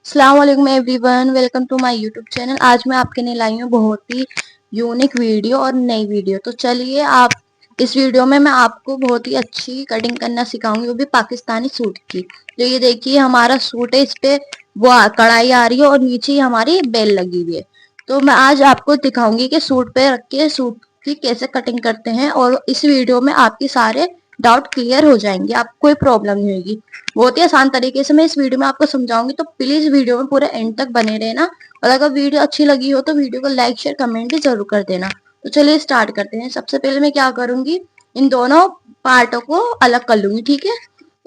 अस्सलाम वालेकुम everyone, welcome to my YouTube channel. आज मैं आपके लिए लाई हूँ बहुत ही यूनिक वीडियो और नई वीडियो। तो चलिए आप इस वीडियो में मैं आपको बहुत ही अच्छी कटिंग करना सिखाऊंगी, वो भी पाकिस्तानी सूट की। तो ये देखिए हमारा सूट है, इस पे वो कढ़ाई आ रही है और नीचे ही हमारी बेल लगी हुई है। तो मैं आज आपको दिखाऊंगी कि सूट पे रख के सूट की कैसे कटिंग करते हैं, और इस वीडियो में आपके सारे डाउट क्लियर हो जाएंगे, आपको कोई प्रॉब्लम नहीं होगी। बहुत ही आसान तरीके से मैं इस वीडियो में आपको समझाऊंगी, तो प्लीज वीडियो में पूरे एंड तक बने रहना। और अगर वीडियो अच्छी लगी हो तो वीडियो को लाइक शेयर कमेंट भी जरूर कर देना। तो चलिए स्टार्ट करते हैं। सबसे पहले मैं क्या करूंगी, इन दोनों पार्टों को अलग कर लूंगी, ठीक है।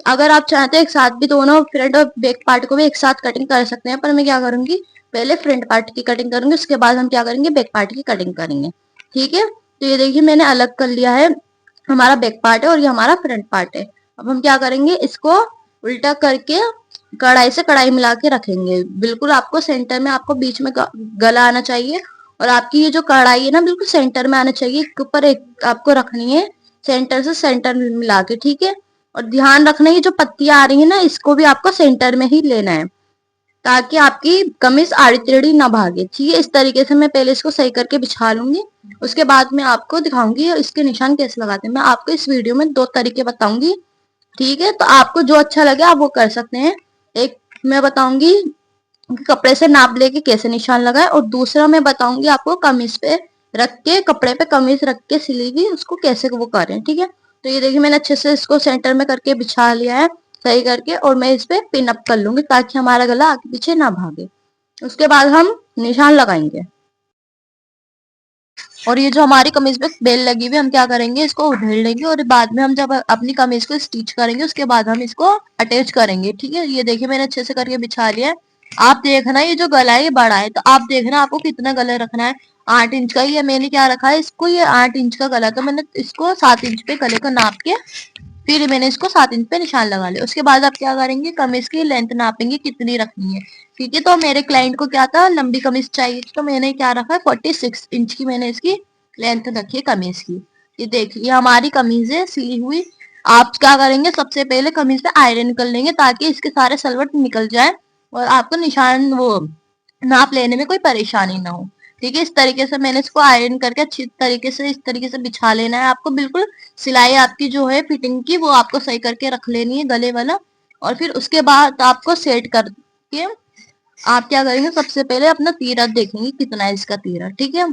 अगर आप चाहते हैं एक साथ भी दोनों फ्रंट और बैक पार्ट को भी एक साथ कटिंग कर सकते हैं, पर मैं क्या करूंगी, पहले फ्रंट पार्ट की कटिंग करूंगी, उसके बाद हम क्या करेंगे, बैक पार्ट की कटिंग करेंगे, ठीक है। तो ये देखिए मैंने अलग कर लिया है, हमारा बैक पार्ट है और ये हमारा फ्रंट पार्ट है। अब हम क्या करेंगे, इसको उल्टा करके कढ़ाई से कढ़ाई मिला के रखेंगे। बिल्कुल आपको सेंटर में, आपको बीच में गला आना चाहिए, और आपकी ये जो कढ़ाई है ना बिल्कुल सेंटर में आना चाहिए। एक ऊपर एक आपको रखनी है, सेंटर से सेंटर मिला के, ठीक है। और ध्यान रखना ये जो पत्तियां आ रही है ना, इसको भी आपको सेंटर में ही लेना है, ताकि आपकी कमीज आड़ी टेढ़ी ना भागे, ठीक है। इस तरीके से मैं पहले इसको सही करके बिछा लूंगी, उसके बाद मैं आपको दिखाऊंगी इसके निशान कैसे लगाते हैं। मैं आपको इस वीडियो में दो तरीके बताऊंगी, ठीक है। तो आपको जो अच्छा लगे आप वो कर सकते हैं। एक मैं बताऊंगी कि कपड़े से नाप लेके कैसे निशान लगाए, और दूसरा मैं बताऊंगी आपको कमीज पे रख के, कपड़े पे कमीज रख के सिली हुई उसको कैसे वो करें, ठीक है। तो ये देखिए मैंने अच्छे से इसको सेंटर में करके बिछा लिया है सही करके, और मैं इस पे पिन अप कर लूंगी ताकि हमारा गला आगे पीछे ना भागे। उसके बाद हम निशान लगाएंगे। और ये जो हमारी कमीज पे बेल लगी हुई है, हम क्या करेंगे, इसको उधेड़ लेंगे, और बाद में हम जब अपनी कमीज को स्टिच करेंगे उसके बाद हम इसको अटैच करेंगे, ठीक है। ये देखिए मैंने अच्छे से करके बिछा लिया है। आप देखना ये जो गला है ये बड़ा है, तो आप देखना आपको कितना गला रखना है। 8 इंच का ही है, मैंने क्या रखा है इसको, ये 8 इंच का गला, तो मैंने इसको 7 इंच पे गले को नाप के फिर मैंने इसको 7 इंच पे निशान लगा लिया। उसके बाद आप क्या करेंगे, कमीज की लेंथ नापेंगे कितनी रखनी है, ठीक है। तो मेरे क्लाइंट को क्या था, लंबी कमीज चाहिए, तो मैंने क्या रखा है 46 इंच की मैंने इसकी लेंथ रखी है कमीज की। ये देखिए हमारी कमीज है सिली हुई। आप क्या करेंगे, सबसे पहले कमीज पे आयरन कर लेंगे ताकि इसके सारे सलवट निकल जाए, और आपको निशान वो नाप लेने में कोई परेशानी ना हो, ठीक है। इस तरीके से मैंने इसको आयरन करके अच्छी तरीके से इस तरीके से बिछा लेना है आपको। बिल्कुल सिलाई आपकी जो है फिटिंग की वो आपको सही करके रख लेनी है गले वाला। और फिर उसके बाद आपको सेट करके आप क्या करेंगे, सबसे पहले अपना तीरा देखेंगे कितना है इसका तीरा, ठीक है।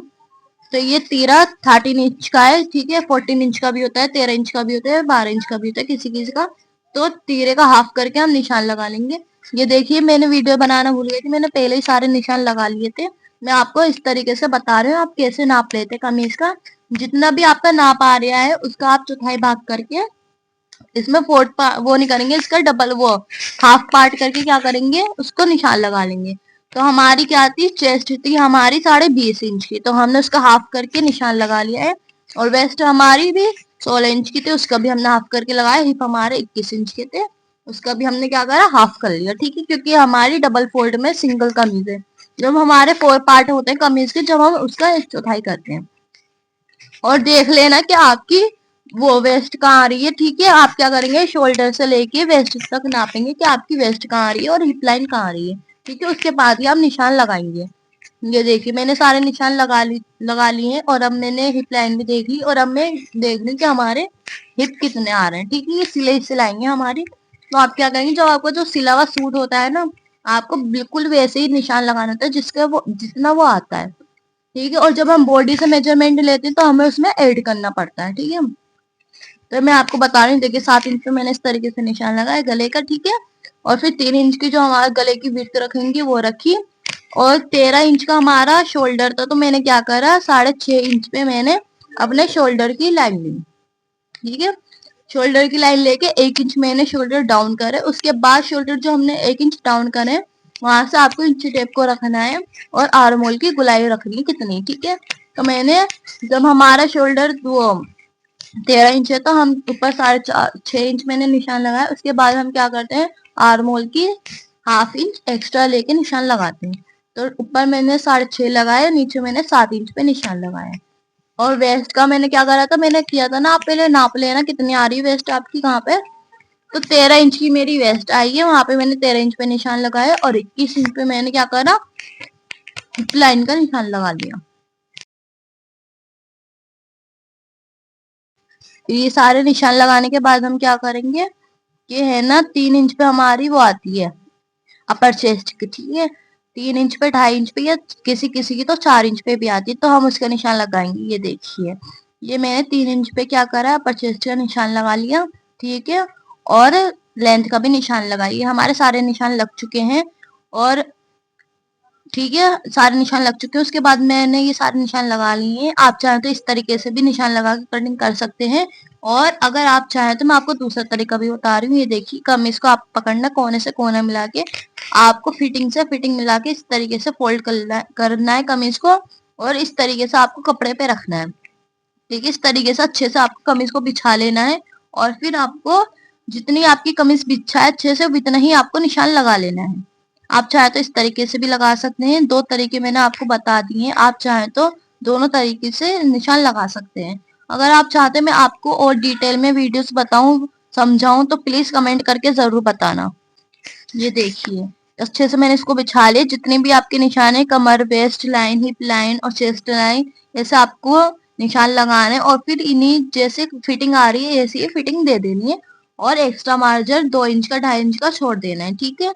तो ये तीरा 13 इंच का है, ठीक है। 14 इंच का भी होता है, 13 इंच का भी होता है, 12 इंच का भी होता है किसी किसी का। तो तीरे का हाफ करके हम निशान लगा लेंगे। ये देखिए मैंने वीडियो बनाना भूल गई थी, मैंने पहले ही सारे निशान लगा लिए थे। मैं आपको इस तरीके से बता रही हूँ आप कैसे नाप लेते कमीज का। जितना भी आपका नाप आ रहा है उसका आप चौथाई भाग करके इसमें फोर्थ वो नहीं करेंगे, इसका डबल वो हाफ पार्ट करके क्या करेंगे, उसको निशान लगा लेंगे। तो हमारी क्या थी, चेस्ट थी हमारी 20.5 इंच की, तो हमने उसका हाफ करके निशान लगा लिया है। और वेस्ट हमारी भी 16 इंच की थी, उसका भी हमने हाफ करके लगाया। हिप हमारे 21 इंच के थे, उसका भी हमने क्या करा, हाफ कर लिया, ठीक है। क्योंकि हमारी डबल फोल्ड में सिंगल कमीज है। जब हमारे 4 पार्ट होते हैं कमीज के, जब हम उसका एक चौथाई करते हैं। और देख लेना कि आपकी वो वेस्ट कहाँ आ रही है, ठीक है। आप क्या करेंगे, शोल्डर से लेके वेस्ट तक नापेंगे कि आपकी वेस्ट कहाँ आ रही है और हिप लाइन कहाँ आ रही है, ठीक है। उसके बाद ही आप निशान लगाएंगे। ये देखिए मैंने सारे निशान लगा लिए हैं, और अब मैंने हिप लाइन भी देख ली, और अब मैं देख रही कि हमारे हिप कितने आ रहे हैं, ठीक है। ये सिलाएंगे हमारी। तो आप क्या करेंगे, जो आपको जो सिला हुआ सूट होता है ना, आपको बिल्कुल वैसे ही निशान लगाना होता है जिसका वो जितना वो आता है, ठीक है। और जब हम बॉडी से मेजरमेंट लेते हैं तो हमें उसमें ऐड करना पड़ता है, ठीक है। तो मैं आपको बता रही हूँ, देखिए 7 इंच पे मैंने इस तरीके से निशान लगाया गले का, ठीक है। और फिर 3 इंच की जो हमारे गले की विड्थ रखेंगे वो रखी, और 13 इंच का हमारा शोल्डर था, तो मैंने क्या करा, 6.5 इंच पे मैंने अपने शोल्डर की लाइन ली, ठीक है। शोल्डर की लाइन लेके 1 इंच मैंने शोल्डर डाउन करे, उसके बाद शोल्डर जो हमने 1 इंच डाउन करे वहां से आपको इंची टेप को रखना है, और आर्म होल की गुलाई रखनी है कितनी, ठीक है। तो मैंने जब हमारा शोल्डर वो 13 इंच है, तो हम ऊपर 6.5 इंच मैंने निशान लगाया। उसके बाद हम क्या करते हैं, आर्म होल की ½ इंच एक्स्ट्रा लेके निशान लगाते हैं। तो ऊपर मैंने 6.5 लगाया, नीचे मैंने 7 इंच पे निशान लगाया। और वेस्ट का मैंने क्या करा था, मैंने किया था ना, आप पहले नाप लेना कितनी आ रही है वेस्ट आपकी कहाँ पे। तो 13 इंच की मेरी वेस्ट आई है, वहां पे मैंने 13 इंच पे निशान लगाया और 21 इंच पे मैंने क्या करा, हिप लाइन का निशान लगा लिया। ये सारे निशान लगाने के बाद हम क्या करेंगे, ये है ना 3 इंच पे हमारी वो आती है अपर चेस्ट की, ठीक है। 3 इंच पे, 2.5 इंच पे, या किसी किसी की तो 4 इंच पे भी आती है, तो हम उसका निशान लगाएंगे। ये देखिए, ये मैंने 3 इंच पे क्या करा, अपर चेस्ट का निशान लगा लिया, ठीक है। और लेंथ का भी निशान लगाइए। हमारे सारे निशान लग चुके हैं और ठीक है, सारे निशान लग चुके हैं। उसके बाद मैंने ये सारे निशान लगा लिए हैं। आप चाहें तो इस तरीके से भी निशान लगा के कटिंग कर सकते हैं, और अगर आप चाहें तो मैं आपको दूसरा तरीका भी बता रही हूँ। ये देखिए, कमीज को आप पकड़ना, कोने से कोना मिला के आपको फिटिंग से फिटिंग मिला के इस तरीके से फोल्ड करना है कमीज को, और इस तरीके से आपको कपड़े पे रखना है, ठीक है। इस तरीके से अच्छे से आपको कमीज को बिछा लेना है, और फिर आपको जितनी आपकी कमीज बिछा है अच्छे से उतना ही आपको निशान लगा लेना है। आप चाहे तो इस तरीके से भी लगा सकते हैं, 2 तरीके मैंने आपको बता दिए हैं। आप चाहे तो दोनों तरीके से निशान लगा सकते हैं। अगर आप चाहते हैं मैं आपको और डिटेल में वीडियोस बताऊं, समझाऊं, तो प्लीज कमेंट करके जरूर बताना। ये देखिए, अच्छे से मैंने इसको बिछा लिया। जितने भी आपके निशान है, कमर, वेस्ट लाइन, हिप लाइन और चेस्ट लाइन, ऐसे आपको निशान लगाना है, और फिर इन्हीं जैसे फिटिंग आ रही है ऐसी फिटिंग दे देनी है, और एक्स्ट्रा मार्जिन 2 इंच का, 2.5 इंच का छोड़ देना है, ठीक है।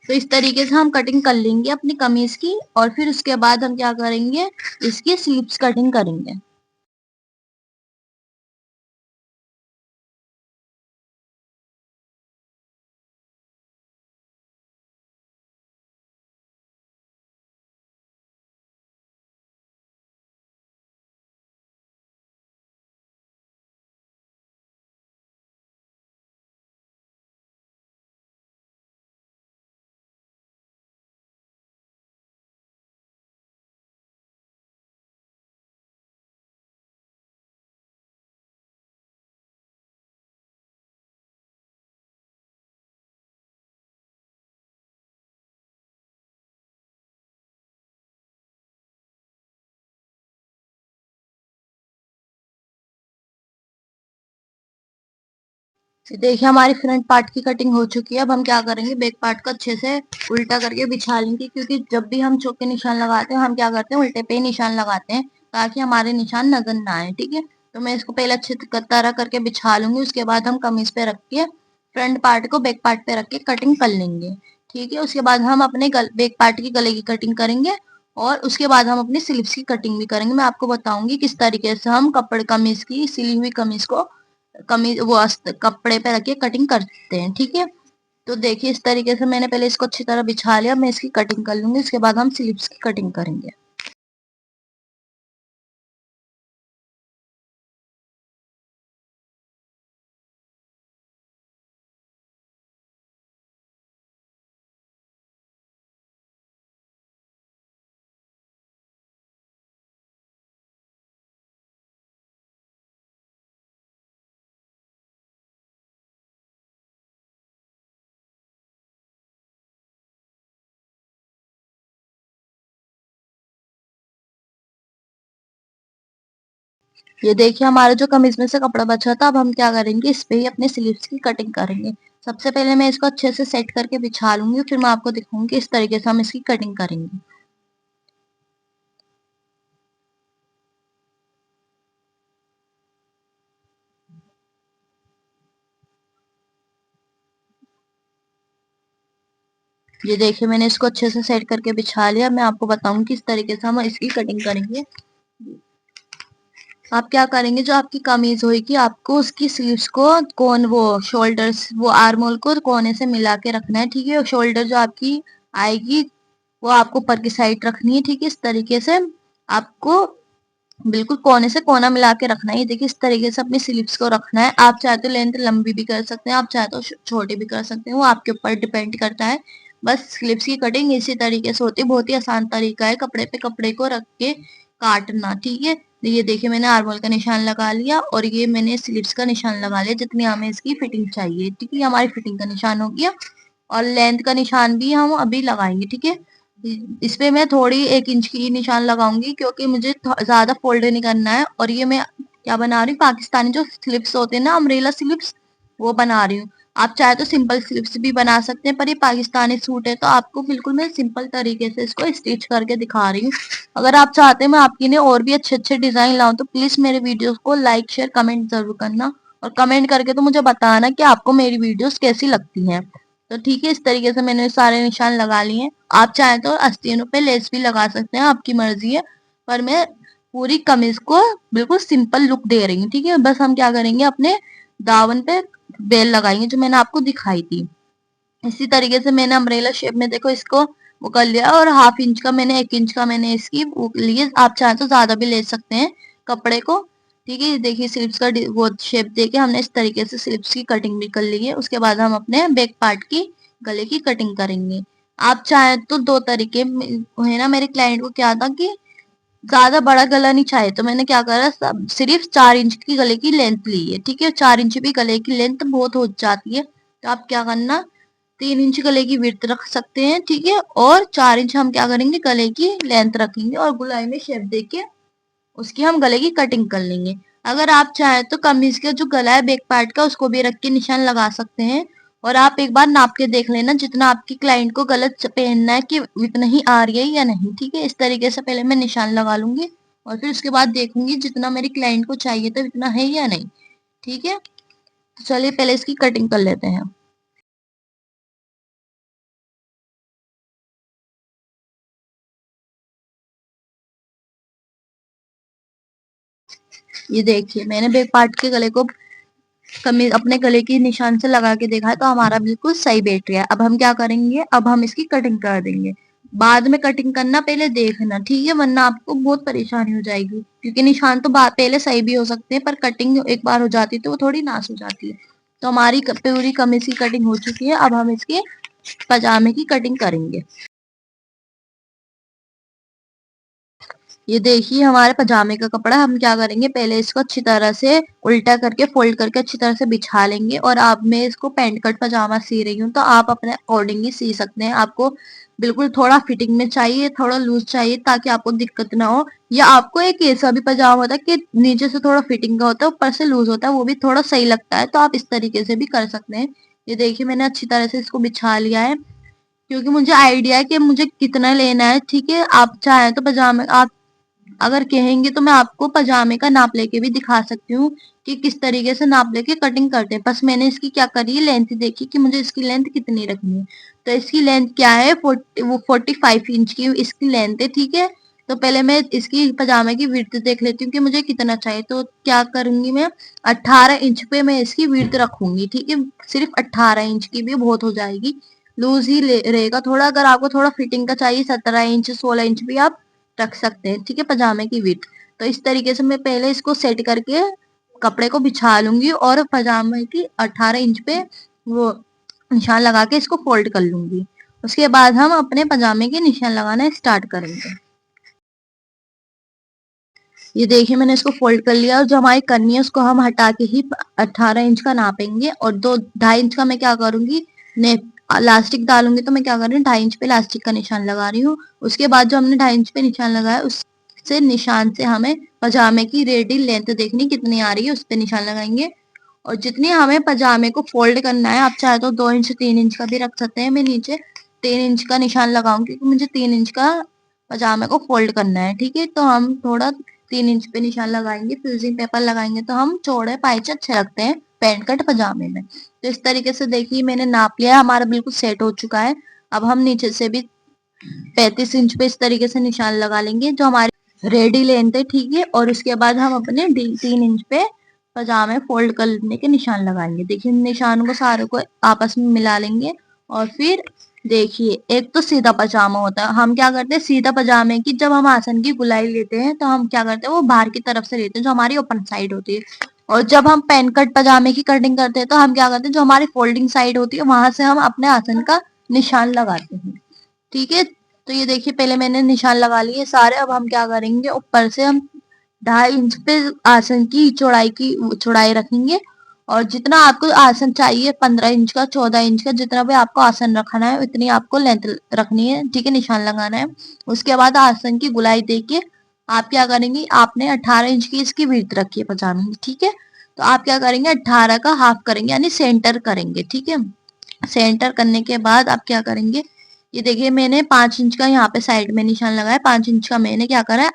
तो इस तरीके से हम कटिंग कर लेंगे अपनी कमीज की, और फिर उसके बाद हम क्या करेंगे, इसकी स्लीव्स कटिंग करेंगे। देखिए, हमारी फ्रंट पार्ट की कटिंग हो चुकी है। अब हम क्या करेंगे, बैक पार्ट को अच्छे से उल्टा करके बिछा लेंगे, क्योंकि जब भी हम चौके निशान लगाते हैं हम क्या करते हैं, उल्टे पे ही निशान लगाते हैं, ताकि हमारे निशान नजर ना आए, ठीक है। तो मैं इसको पहले अच्छे तरह करके बिछा लूंगी। उसके बाद हम कमीज पे रख के फ्रंट पार्ट को बैक पार्ट पे रख के कटिंग कर लेंगे, ठीक है। उसके बाद हम अपने बैक पार्ट की गले की कटिंग करेंगे, और उसके बाद हम अपनी स्लीव्स की कटिंग भी करेंगे। मैं आपको बताऊंगी किस तरीके से हम कपड़े कमीज की, सिली हुई कमीज को कमीज वो कपड़े पे रख के कटिंग करते हैं, ठीक है। तो देखिए, इस तरीके से मैंने पहले इसको अच्छी तरह बिछा लिया। मैं इसकी कटिंग कर लूंगी, उसके बाद हम स्लीव्स की कटिंग करेंगे। ये देखिए, हमारे जो कमीज में से कपड़ा बचा था, अब हम क्या करेंगे, इस पे ही अपने स्लीव्स की कटिंग करेंगे। सबसे पहले मैं इसको अच्छे से सेट करके बिछा लूंगी, फिर मैं आपको दिखाऊंगी इस तरीके से हम इसकी कटिंग करेंगे। ये देखिए, मैंने इसको अच्छे से सेट करके बिछा लिया। मैं आपको बताऊंगी किस तरीके से हम इसकी कटिंग करेंगे। आप क्या करेंगे, जो आपकी कमीज होगी आपको उसकी स्लीव्स को कोन वो शोल्डर्स वो आर्म होल को कोने से मिला के रखना है, ठीक है। शोल्डर जो आपकी आएगी वो आपको ऊपर की साइड रखनी है, ठीक है। इस तरीके से आपको बिल्कुल कोने से कोना मिला के रखना है। ये देखिए, इस तरीके से अपनी स्लीव्स को रखना है। आप चाहे तो लेंथ लंबी भी कर सकते हैं, आप चाहे तो छोटी भी कर सकते हैं, वो आपके ऊपर डिपेंड करता है। बस स्लीव्स की कटिंग इसी तरीके से होती है। बहुत ही आसान तरीका है कपड़े पे कपड़े को रख के काटना, ठीक है। तो ये देखिए, मैंने आर्म होल का निशान लगा लिया, और ये मैंने स्लीव्स का निशान लगा लिया, जितनी हमें इसकी फिटिंग चाहिए, ठीक है। हमारी फिटिंग का निशान हो गया, और लेंथ का निशान भी हम अभी लगाएंगे, ठीक है। इस पे मैं थोड़ी 1 इंच की निशान लगाऊंगी, क्योंकि मुझे ज्यादा फोल्ड नहीं करना है। और ये मैं क्या बना रही हूँ, पाकिस्तानी जो स्लिप्स होते हैं ना, अम्ब्रेला स्लिप्स, वो बना रही हूँ। आप चाहे तो सिंपल स्लीव्स भी बना सकते हैं, पर ये पाकिस्तानी सूट है तो आपको बिल्कुल मैं सिंपल तरीके से इसको स्टिच करके दिखा रही हूँ। अगर आप चाहते हैं मैं आपके लिए और भी अच्छे अच्छे डिजाइन लाऊं तो प्लीज मेरे वीडियोस को लाइक शेयर कमेंट जरूर करना, और कमेंट करके तो मुझे बताना कि आपको मेरी वीडियोस कैसी लगती हैं। तो ठीक है, इस तरीके से मैंने सारे निशान लगा लिए हैं। आप चाहे तो आस्तीनों पे लेस भी लगा सकते हैं, आपकी मर्जी है, पर मैं पूरी कमीज को बिल्कुल सिंपल लुक दे रही हूँ। ठीक है, बस हम क्या करेंगे, अपने दामन पे बेल लगाएंगे जो मैंने आपको दिखाई थी। इसी तरीके से मैंने अम्ब्रेला शेप में देखो इसको वो कर लिया, और हाफ इंच का मैंने 1 इंच का मैंने इसकी वो लिए। आप चाहे तो ज्यादा भी ले सकते हैं कपड़े को। ठीक है, ये देखिए स्लीव्स का वो शेप देके हमने इस तरीके से स्लीव्स की कटिंग भी कर ली है। उसके बाद हम अपने बैक पार्ट की गले की कटिंग करेंगे। आप चाहे तो दो तरीके है ना, मेरे क्लाइंट को क्या था कि ज्यादा बड़ा गला नहीं चाहिए, तो मैंने क्या करा, सिर्फ 4 इंच की गले की लेंथ ली है। ठीक है, 4 इंच भी गले की लेंथ बहुत हो जाती है, तो आप क्या करना, 3 इंच गले की विड्थ रख सकते हैं। ठीक है, और 4 इंच हम क्या करेंगे, गले की लेंथ रखेंगे, और गुलाई में शेप देके उसकी हम गले की कटिंग कर लेंगे। अगर आप चाहें तो कमीज का जो गला है बैक पार्ट का उसको भी रख के निशान लगा सकते हैं। और आप एक बार नाप के देख लेना जितना आपकी क्लाइंट को गलत पहनना है कि इतना ही आ रही है या नहीं। ठीक है, इस तरीके से पहले मैं निशान लगा लूंगी, और फिर उसके बाद देखूंगी जितना मेरी क्लाइंट को चाहिए तो इतना है या नहीं। ठीक है, तो चलिए पहले इसकी कटिंग कर लेते हैं। ये देखिए मैंने बैक पार्ट के गले को कमीज अपने गले की निशान से लगा के देखा है तो हमारा बिल्कुल सही बैठ गया है। अब हम क्या करेंगे, अब हम इसकी कटिंग कर देंगे। बाद में कटिंग करना पहले देखना, ठीक है, वरना आपको बहुत परेशानी हो जाएगी, क्योंकि निशान तो पहले सही भी हो सकते हैं पर कटिंग एक बार हो जाती है तो वो थोड़ी नाश हो जाती है। तो हमारी पूरी कमीज की कटिंग हो चुकी है, अब हम इसके पजामे की कटिंग करेंगे। ये देखिए हमारे पजामे का कपड़ा, हम क्या करेंगे, पहले इसको अच्छी तरह से उल्टा करके फोल्ड करके अच्छी तरह से बिछा लेंगे। और अब मैं इसको पैंट कट पजामा सी रही हूँ, तो आप अपने अकॉर्डिंग ही सी सकते हैं। आपको बिल्कुल थोड़ा फिटिंग में चाहिए, थोड़ा लूज चाहिए ताकि आपको दिक्कत ना हो, या आपको एक ऐसा भी पजामा होता है कि नीचे से थोड़ा फिटिंग का होता है ऊपर से लूज होता है, वो भी थोड़ा सही लगता है, तो आप इस तरीके से भी कर सकते हैं। ये देखिए मैंने अच्छी तरह से इसको बिछा लिया है, क्योंकि मुझे आइडिया है कि मुझे कितना लेना है। ठीक है, आप चाहें तो पजामे आप अगर कहेंगे तो मैं आपको पजामे का नाप लेके भी दिखा सकती हूँ कि किस तरीके से नाप लेके कटिंग करते हैं। बस मैंने इसकी क्या करी है, लेंथ देखी कि मुझे इसकी लेंथ कितनी रखनी है। तो इसकी लेंथ क्या है, 45 इंच की इसकी लेंथ है। ठीक है, तो पहले मैं इसकी पजामे की विड्थ देख लेती हूँ कि मुझे कितना चाहिए। तो क्या करूंगी मैं, 18 इंच पे मैं इसकी विड्थ रखूंगी। ठीक है, सिर्फ 18 इंच की भी बहुत हो जाएगी, लूज ही रहेगा थोड़ा। अगर आपको थोड़ा फिटिंग का चाहिए 17 इंच 16 इंच भी आप रख सकते हैं। ठीक है, पजामे की विड्थ। तो इस तरीके से मैं पहले इसको सेट करके कपड़े को बिछा लूंगी, और पजामे की 18 इंच पे वो निशान लगा के इसको फोल्ड कर लूंगी। उसके बाद हम अपने पजामे के निशान लगाना स्टार्ट करेंगे। ये देखिए मैंने इसको फोल्ड कर लिया, और जो हमारी कन्नी है उसको हम हटा के ही 18 इंच का नापेंगे। और 2 2.5 इंच का मैं क्या करूंगी, ने लास्टिक डालूंगी, तो मैं क्या कर रही हूँ 2.5 इंच पे लास्टिक का निशान लगा रही हूँ। उसके बाद जो हमने 2.5 इंच पे निशान लगाया उससे निशान से हमें पजामे की रेडी लेंथ देखनी कितनी आ रही है, उस पर निशान लगाएंगे। और जितनी हमें पजामे को फोल्ड करना है, आप चाहे तो 2 इंच 3 इंच का भी रख सकते हैं। मैं नीचे 3 इंच का निशान लगाऊंगी क्योंकि मुझे 3 इंच का पजामे को फोल्ड करना है। ठीक है, तो हम थोड़ा 3 इंच पे निशान लगाएंगे, फ्यूजिंग पेपर लगाएंगे तो हम चौड़े पाइच अच्छे लगते हैं पैंट कट पजामे में। तो इस तरीके से देखिए मैंने नाप लिया है, हमारा बिल्कुल सेट हो चुका है। अब हम नीचे से भी 35 इंच पे इस तरीके से निशान लगा लेंगे जो हमारी रेडी लेंथ है। ठीक है, और उसके बाद हम अपने 3 इंच पे पजामे फोल्ड करने के निशान लगाएंगे। देखिए निशानों को सारे को आपस में मिला लेंगे, और फिर देखिए एक तो सीधा पजामा होता है, हम क्या करते हैं सीधा पजामे की जब हम आसन की गुलाई लेते हैं तो हम क्या करते हैं वो बाहर की तरफ से लेते हैं जो हमारी ओपन साइड होती है। और जब हम पेन कट पजामे की कटिंग करते हैं तो हम क्या करते हैं जो हमारी फोल्डिंग साइड होती है वहां से हम अपने आसन का निशान लगाते हैं। ठीक है, तो ये देखिए पहले मैंने निशान लगा लिए सारे। अब हम क्या करेंगे, ऊपर से हम 2.5 इंच पे आसन की चौड़ाई रखेंगे। और जितना आपको आसन चाहिए 15 इंच का 14 इंच का जितना भी आपको आसन रखना है उतनी आपको लेंथ रखनी है। ठीक है, निशान लगाना है। उसके बाद आसन की गुलाई देके आप क्या करेंगे, आपने 18 इंच की इसकी विड्थ रखी है पजामे की। ठीक है, तो आप क्या करेंगे, 18 का हाफ करेंगे यानी सेंटर करेंगे, ठीक है। सेंटर करने के बाद आप क्या करेंगे, ये देखिए मैंने 5 इंच का यहाँ पे साइड में निशान लगाया, 5 इंच का मैंने क्या करा है,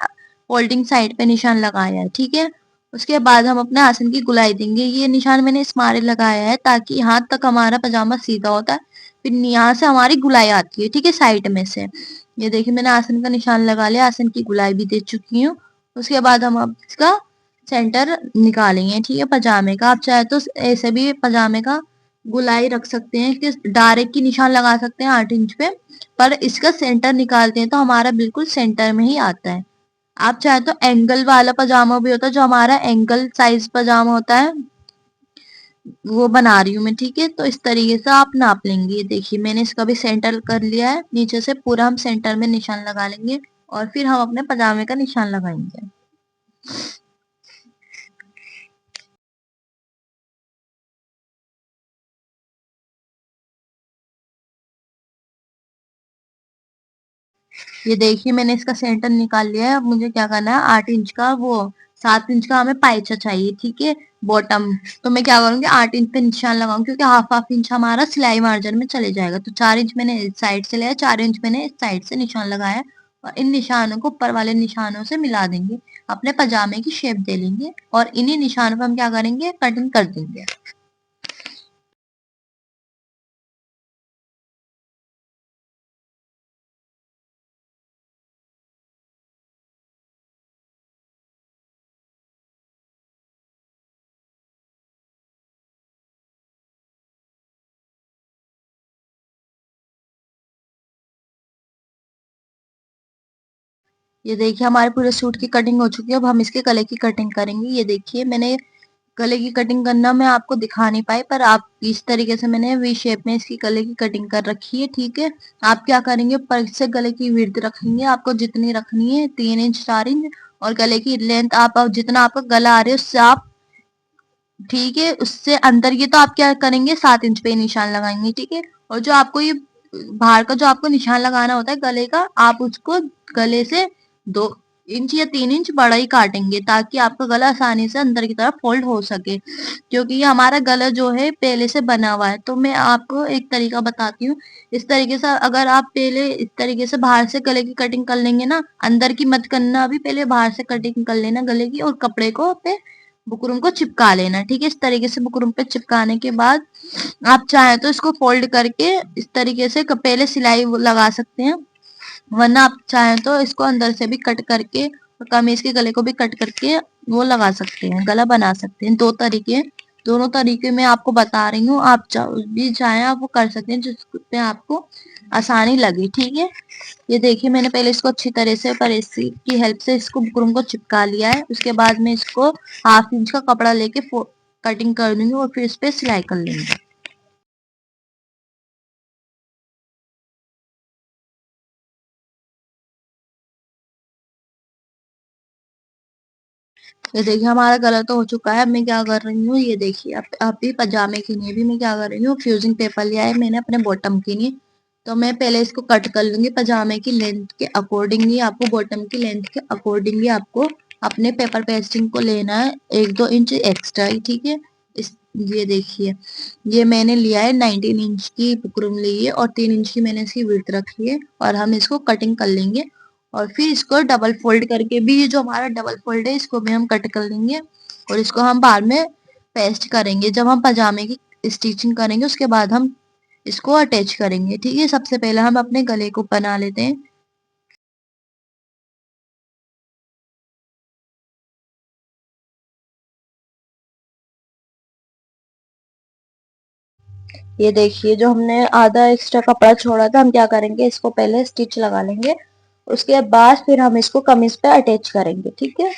फोल्डिंग साइड पे निशान लगाया है, ठीक है। उसके बाद हम अपने आसन की गुलाई देंगे। ये निशान मैंने इस मारे लगाया है ताकि हाथ तक हमारा पजामा सीधा होता है, फिर यहाँ से हमारी गुलाई आती है, ठीक है, साइड में से। ये देखिए मैंने आसन का निशान लगा लिया, आसन की गुलाई भी दे चुकी हूँ। उसके बाद हम अब इसका सेंटर निकालेंगे, ठीक है, पजामे का। आप चाहे तो ऐसे भी पजामे का गुलाई रख सकते हैं कि डायरेक्ट की निशान लगा सकते हैं 8 इंच पे, पर इसका सेंटर निकालते हैं तो हमारा बिल्कुल सेंटर में ही आता है। आप चाहे तो एंगल वाला पजामा भी होता है, जो हमारा एंगल साइज पजामा होता है, वो बना रही हूँ मैं, ठीक है। तो इस तरीके से आप नाप लेंगे। ये देखिए मैंने इसका भी सेंटर कर लिया है, नीचे से पूरा हम सेंटर में निशान लगा लेंगे और फिर हम अपने पजामे का निशान लगाएंगे। ये देखिए मैंने इसका सेंटर निकाल लिया है। अब मुझे क्या करना है, 8 इंच का वो 7 इंच का हमें पाइचा चाहिए, ठीक है, बॉटम। तो मैं क्या करूंगी, 8 इंच पे निशान लगाऊंगी क्योंकि हाफ हाफ इंच हमारा सिलाई मार्जिन में चले जाएगा। तो 4 इंच मैंने इस साइड से लिया, 4 इंच मैंने इस साइड से निशान लगाया, और इन निशानों को ऊपर वाले निशानों से मिला देंगे, अपने पजामे की शेप दे लेंगे, और इन्हीं निशानों पर हम क्या करेंगे, कटिंग कर देंगे। ये देखिए हमारे पूरे सूट की कटिंग हो चुकी है। अब हम इसके गले की कटिंग करेंगे। ये देखिए मैंने गले की कटिंग करना मैं आपको दिखा नहीं पाई, पर आप इस तरीके से मैंने वी शेप में इसकी गले की कटिंग कर रखी है, ठीक है। आप क्या करेंगे, ऊपर से गले की विड्थ रखेंगे, आपको जितनी रखनी है 3 इंच 4 इंच, और गले की लेंथ आप जितना आपका गला आ रहा है उससे आप, ठीक है, उससे अंदर की तो आप क्या करेंगे, 7 इंच पे निशान लगाएंगे, ठीक है। और जो आपको ये बाहर का जो आपको निशान लगाना होता है गले का, आप उसको गले से 2 इंच या 3 इंच बड़ा ही काटेंगे ताकि आपका गला आसानी से अंदर की तरफ फोल्ड हो सके, क्योंकि ये हमारा गला जो है पहले से बना हुआ है। तो मैं आपको एक तरीका बताती हूँ। इस तरीके से अगर आप पहले इस तरीके से बाहर से गले की कटिंग कर लेंगे ना, अंदर की मत करना, अभी पहले बाहर से कटिंग कर लेना गले की, और कपड़े को पे बुकरम को चिपका लेना, ठीक है। इस तरीके से बुकरम पे चिपकाने के बाद आप चाहें तो इसको फोल्ड करके इस तरीके से पहले सिलाई लगा सकते हैं, वरना आप चाहें तो इसको अंदर से भी कट करके और कमीज के गले को भी कट करके वो लगा सकते हैं, गला बना सकते हैं। 2 तरीके, दोनों तरीके मैं आपको बता रही हूँ। आप भी चाहें आप वो कर सकते हैं जिसपे आपको आसानी लगे, ठीक है। ये देखिए मैंने पहले इसको अच्छी तरह से परेसी की हेल्प से इसको बुकरम को चिपका लिया है। उसके बाद मैं इसको हाफ इंच का कपड़ा लेके कटिंग कर दूंगी और फिर इस पे सिलाई कर लेंगे। ये देखिए हमारा गला तो हो चुका है। अब मैं क्या कर रही हूँ, ये देखिए अब भी पजामे के लिए भी मैं क्या कर रही हूँ, फ्यूजिंग पेपर लिया है मैंने अपने बॉटम के लिए। तो मैं पहले इसको कट कर लूंगी पजामे की लेंथ के अकॉर्डिंगली, आपको बॉटम की लेंथ के अकॉर्डिंगली आपको अपने पेपर पेस्टिंग को लेना है 1-2 इंच एक्स्ट्रा ही, ठीक है। इस ये देखिए ये मैंने लिया है 19 इंच की बुकरम ली है और 3 इंच की मैंने इसकी विड्थ रखी है, और हम इसको कटिंग कर लेंगे। और फिर इसको डबल फोल्ड करके भी, ये जो हमारा डबल फोल्ड है इसको भी हम कट कर लेंगे, और इसको हम बाद में पेस्ट करेंगे जब हम पजामे की स्टिचिंग करेंगे, उसके बाद हम इसको अटैच करेंगे, ठीक है। सबसे पहले हम अपने गले को बना लेते हैं। ये देखिए जो हमने आधा एक्स्ट्रा कपड़ा छोड़ा था, हम क्या करेंगे, इसको पहले स्टिच लगा लेंगे, उसके बाद फिर हम इसको कमीज पे अटैच करेंगे, ठीक है।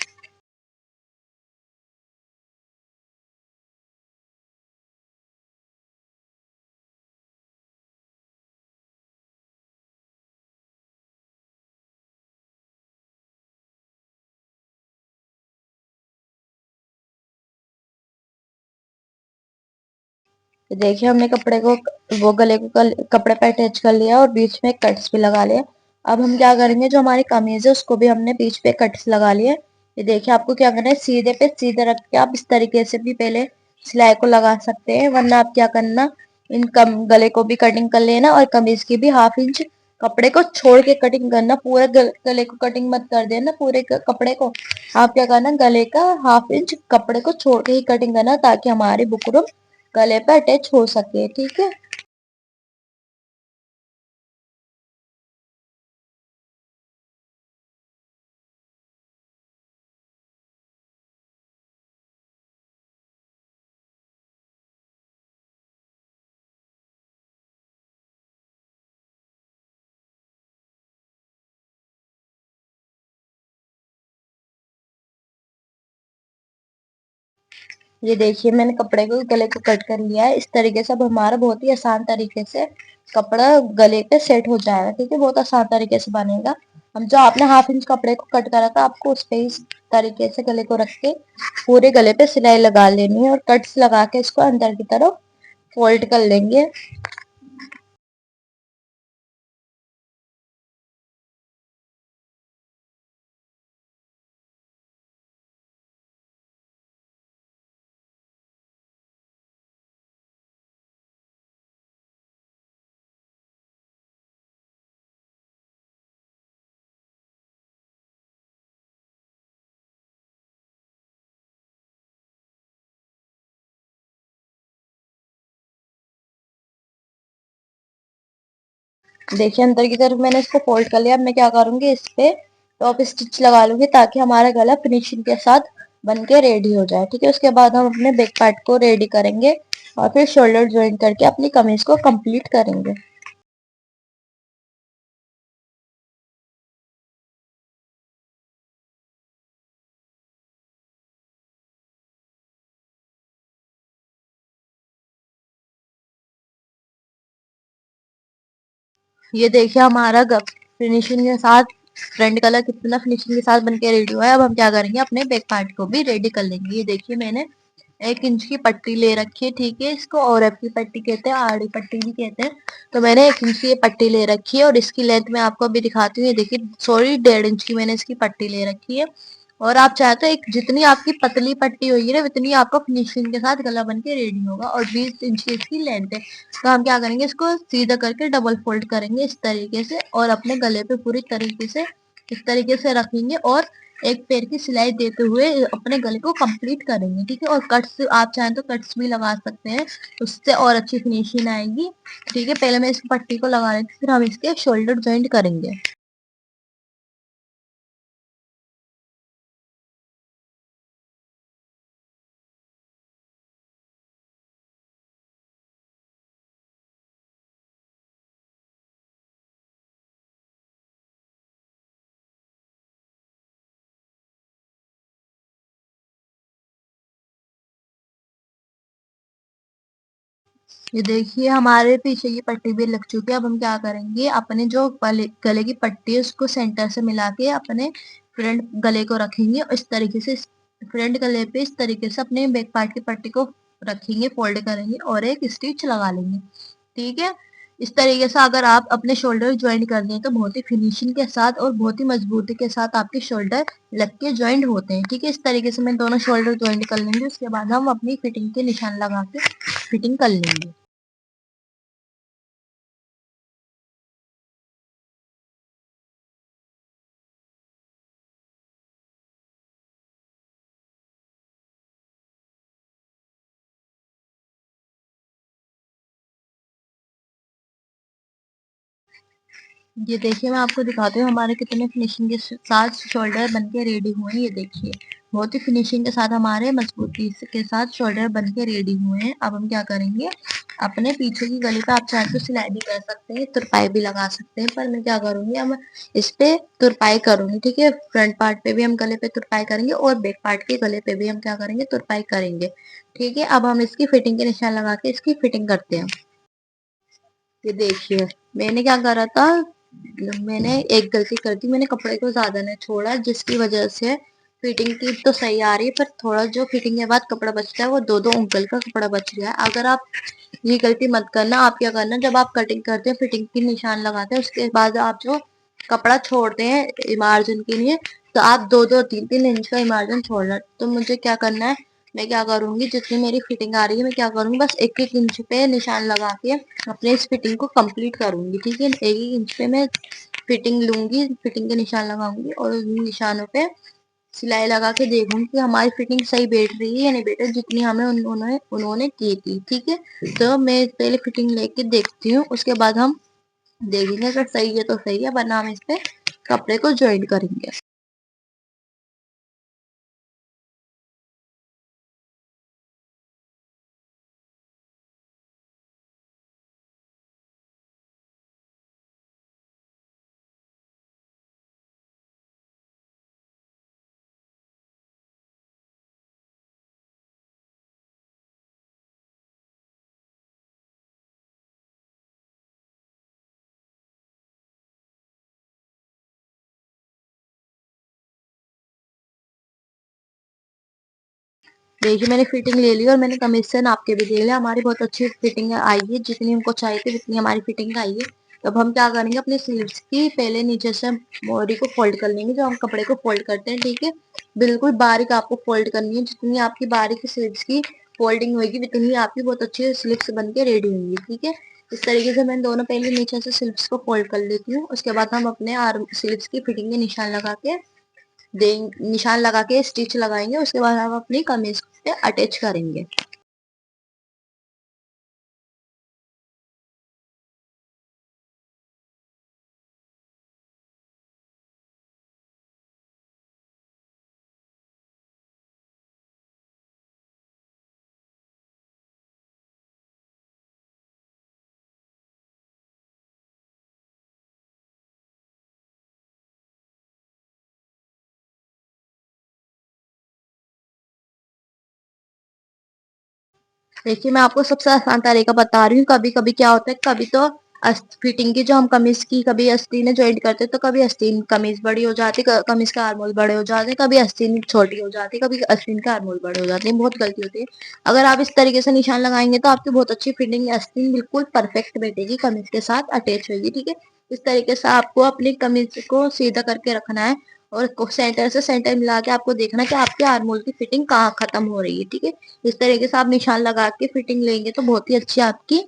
देखिए हमने कपड़े को, वो गले को कपड़े पे अटैच कर लिया और बीच में कट्स भी लगा लिया। अब हम क्या करेंगे, जो हमारी कमीज है उसको भी हमने बीच पे कट्स लगा लिए, ये देखिए आपको क्या करना है, सीधे पे सीधे रख के आप इस तरीके से भी पहले सिलाई को लगा सकते हैं, वरना आप क्या करना, इन कम गले को भी कटिंग कर लेना और कमीज की भी 1/2 इंच कपड़े को छोड़ के कटिंग करना, पूरे गले को कटिंग मत कर देना पूरे कपड़े को। आप क्या करना, गले का 1/2 इंच कपड़े को छोड़ के ही कटिंग करना, ताकि हमारी बुकरम गले पे अटैच हो सके, ठीक है। ये देखिए मैंने कपड़े को गले को कट कर लिया है इस तरीके से। अब हमारा बहुत ही आसान तरीके से कपड़ा गले पे सेट हो जाएगा, ठीक है, बहुत आसान तरीके से बनेगा। हम जो आपने 1/2 इंच कपड़े को कट करा था, आपको उस पे इस तरीके से गले को रख के पूरे गले पे सिलाई लगा लेनी है और कट्स लगा के इसको अंदर की तरफ फोल्ड कर लेंगे। देखिए अंदर की तरफ मैंने इसको फोल्ड कर लिया। अब मैं क्या करूंगी, इस पे टॉप स्टिच लगा लूंगी ताकि हमारा गला फिनिशिंग के साथ बन के रेडी हो जाए, ठीक है। उसके बाद हम अपने बैक पार्ट को रेडी करेंगे और फिर शोल्डर ज्वाइन करके अपनी कमीज को कंप्लीट करेंगे। ये देखिए हमारा फिनिशिंग के साथ फ्रंट कलर कितना फिनिशिंग के साथ बनके रेडी हुआ है। अब हम क्या करेंगे, अपने बैक पार्ट को भी रेडी कर लेंगे। ये देखिए मैंने 1 इंच की पट्टी ले रखी है, ठीक है, इसको औरत की पट्टी कहते हैं, आड़ी पट्टी भी कहते हैं। तो मैंने 1 इंच की ये पट्टी ले रखी है और इसकी लेंथ मैं आपको अभी दिखाती हूँ। ये देखिए सॉरी 1.5 इंच की मैंने इसकी पट्टी ले रखी है। और आप चाहे तो एक जितनी आपकी पतली पट्टी होगी ना, उतनी आपका फिनिशिंग के साथ गला बन के रेडी होगा। और 20 इंच की इसकी लेंथ है। तो हम क्या करेंगे, इसको सीधा करके डबल फोल्ड करेंगे इस तरीके से और अपने गले पे पूरी तरीके से इस तरीके से रखेंगे और एक पैर की सिलाई देते हुए अपने गले को कंप्लीट करेंगे, ठीक है। और कट्स आप चाहें तो कट्स भी लगा सकते हैं, उससे और अच्छी फिनिशिंग आएगी, ठीक है। पहले मैं इस पट्टी को लगा लेती हूँ, फिर हम इसके शोल्डर ज्वाइंट करेंगे। ये देखिए हमारे पीछे की पट्टी भी लग चुकी है। अब हम क्या करेंगे, अपने जो गले की पट्टी है उसको सेंटर से मिला के अपने फ्रंट गले को रखेंगे और इस तरीके से फ्रंट गले पे इस तरीके से अपने बैक पार्ट की पट्टी को रखेंगे, फोल्ड करेंगे और एक स्टिच लगा लेंगे, ठीक है। इस तरीके से अगर आप अपने शोल्डर ज्वाइन कर दें तो बहुत ही फिनिशिंग के साथ और बहुत ही मजबूती के साथ आपके शोल्डर लग के ज्वाइंट होते हैं, ठीक है। इस तरीके से मैं दोनों शोल्डर ज्वाइंट कर लेंगे, उसके बाद हम अपनी फिटिंग के निशान लगा के फिटिंग कर लेंगे। ये देखिए मैं आपको दिखाती हूँ हमारे कितने फिनिशिंग के साथ शोल्डर बन के रेडी हुए हैं। ये देखिए बहुत ही फिनिशिंग के साथ हमारे मजबूती के साथ शोल्डर बन के रेडी हुए हैं। अब हम क्या करेंगे, अपने पीछे की गली पे आप चाहे तो सिलाई भी कर सकते हैं, तुरपाई भी लगा सकते हैं, पर मैं क्या करूंगी, हम इस पे तुरपाई करूंगी, ठीक है। फ्रंट पार्ट पे भी हम गले पे तुरपाई करेंगे और बैक पार्ट के गले पे भी हम क्या करेंगे, तुरपाई करेंगे, ठीक है। अब हम इसकी फिटिंग के निशान लगा के इसकी फिटिंग करते हैं। ये देखिए मैंने क्या करा था, मैंने एक गलती कर दी, मैंने कपड़े को ज्यादा नहीं छोड़ा, जिसकी वजह से फिटिंग की तो सही आ रही है, पर थोड़ा जो फिटिंग के बाद कपड़ा बचता है वो 2-2 उंगल का कपड़ा बच गया है। अगर आप ये गलती मत करना। आप क्या करना, जब आप कटिंग करते हैं फिटिंग की निशान लगाते हैं, उसके बाद आप जो कपड़ा छोड़ते हैं मार्जिन के लिए, तो आप 2-2 3-3 इंच का मार्जिन छोड़ना। तो मुझे क्या करना है, मैं क्या करूंगी, जितनी मेरी फिटिंग आ रही है मैं क्या करूंगी, बस 1-1 इंच पे निशान लगा के अपने इस फिटिंग को कंप्लीट करूंगी। ठीक है, 1-1 इंच पे मैं फिटिंग लूंगी, फिटिंग के निशान लगाऊंगी और उन निशानों पे सिलाई लगा के देखूंगी कि हमारी फिटिंग सही बैठ रही है या नहीं बैठ रही, जितनी हमें उन्होंने उन्होंने की थी। ठीक है, तो मैं पहले फिटिंग लेके देखती हूँ, उसके बाद हम देखेंगे अगर सही है तो सही है, वरना हम इस पे कपड़े को ज्वाइन करेंगे। देखिए मैंने फिटिंग ले ली और मैंने कमीज से नाप के भी देख लिया, हमारी बहुत अच्छी फिटिंग आई है, जितनी हमको चाहिए थी जितनी हमारी फिटिंग आई है। तब हम क्या करेंगे, अपने स्लीव्स की पहले नीचे से बॉडी को फोल्ड कर लेंगे, जो हम कपड़े को फोल्ड करते हैं। ठीक है, बिल्कुल बारीक आपको फोल्ड करनी है, जितनी आपकी बारीक स्लीव्स की फोल्डिंग होगी उतनी आपकी बहुत अच्छी स्लीव्स बन के रेडी होंगी। ठीक है, इस तरीके से मैं दोनों पहले नीचे से स्लीव्स को फोल्ड कर लेती हूँ, उसके बाद हम अपने आर्म स्लीव्स की फिटिंग के निशान लगा के निशान लगा के स्टिच लगाएंगे, उसके बाद हम अपनी कमीज पे अटैच करेंगे। देखिए मैं आपको सबसे आसान तरीका बता रही हूँ। कभी कभी क्या होता है, कभी तो फिटिंग की जो हम कमीज की कभी आस्तीनें ज्वाइंट करते हैं, तो कभी आस्तीन कमीज बड़ी हो जाती है, कमीज के आर्मोल बड़े हो जाते हैं, कभी आस्तीन छोटी हो जाती है, कभी आस्तीन के आर्मोल बड़े हो जाते हैं, बहुत गलती होती है। अगर आप इस तरीके से निशान लगाएंगे तो आपकी बहुत अच्छी फिटिंग आस्तीन बिल्कुल परफेक्ट बैठेगी, कमीज के साथ अटैच होगी। ठीक है, इस तरीके से आपको अपनी कमीज को सीधा करके रखना है और सेंटर से सेंटर मिला के आपको देखना है कि आपके आर्मोल की फिटिंग कहाँ खत्म हो रही है। ठीक है, इस तरीके से आप निशान लगा के फिटिंग लेंगे तो बहुत ही अच्छी आपकी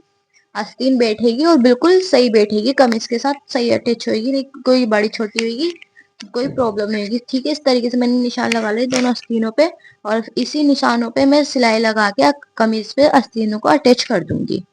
आस्तीन बैठेगी और बिल्कुल सही बैठेगी, कमीज के साथ सही अटैच होगी, नहीं कोई बड़ी छोटी होगी, कोई प्रॉब्लम नहीं होगी। ठीक है, इस तरीके से मैंने निशान लगा लिए दोनों आस्तीनों पे और इसी निशानों पे मैं सिलाई लगा के कमीज पे आस्तीनों को अटैच कर दूंगी।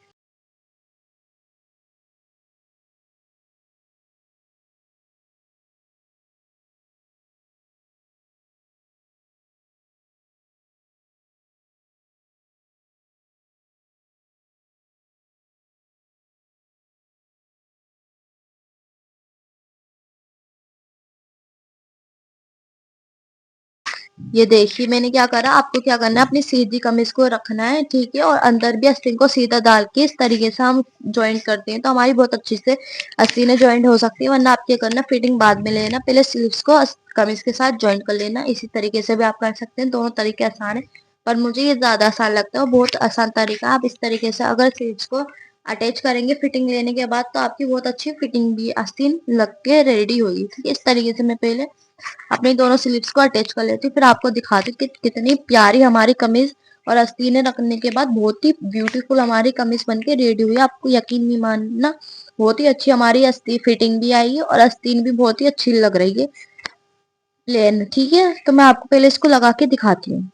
ये देखिए मैंने क्या करा, आपको क्या करना है, अपनी सीधी कमीज को रखना है। ठीक है, और अंदर भी आस्तीन को सीधा डाल के इस तरीके से हम ज्वाइंट करते हैं तो हमारी बहुत अच्छी से आस्तीनें ज्वाइंट हो सकती है। वरना आप क्या करना, फिटिंग बाद में लेना, पहले स्लीव्स को कमीज के साथ ज्वाइंट कर लेना। इसी तरीके से भी आप कर सकते हैं, दोनों तरीके आसान है, पर मुझे ये ज्यादा आसान लगता है, बहुत आसान तरीका। आप इस तरीके से अगर स्लीव्स को अटैच करेंगे फिटिंग लेने के बाद तो आपकी बहुत अच्छी फिटिंग भी आस्तीन लग के रेडी होगी। ठीक है, इस तरीके से मैं पहले अपनी दोनों स्लीव्स को अटैच कर लेती हूँ, फिर आपको दिखाती हूँ कि कितनी प्यारी हमारी कमीज और आस्तीनें रखने के बाद बहुत ही ब्यूटीफुल हमारी कमीज बन के रेडी हुई है। आपको यकीन नहीं मानना, बहुत ही अच्छी हमारी आस्तीन फिटिंग भी आई है और आस्तीन भी बहुत ही अच्छी लग रही है प्लेन। ठीक है, तो मैं आपको पहले इसको लगा के दिखाती हूँ।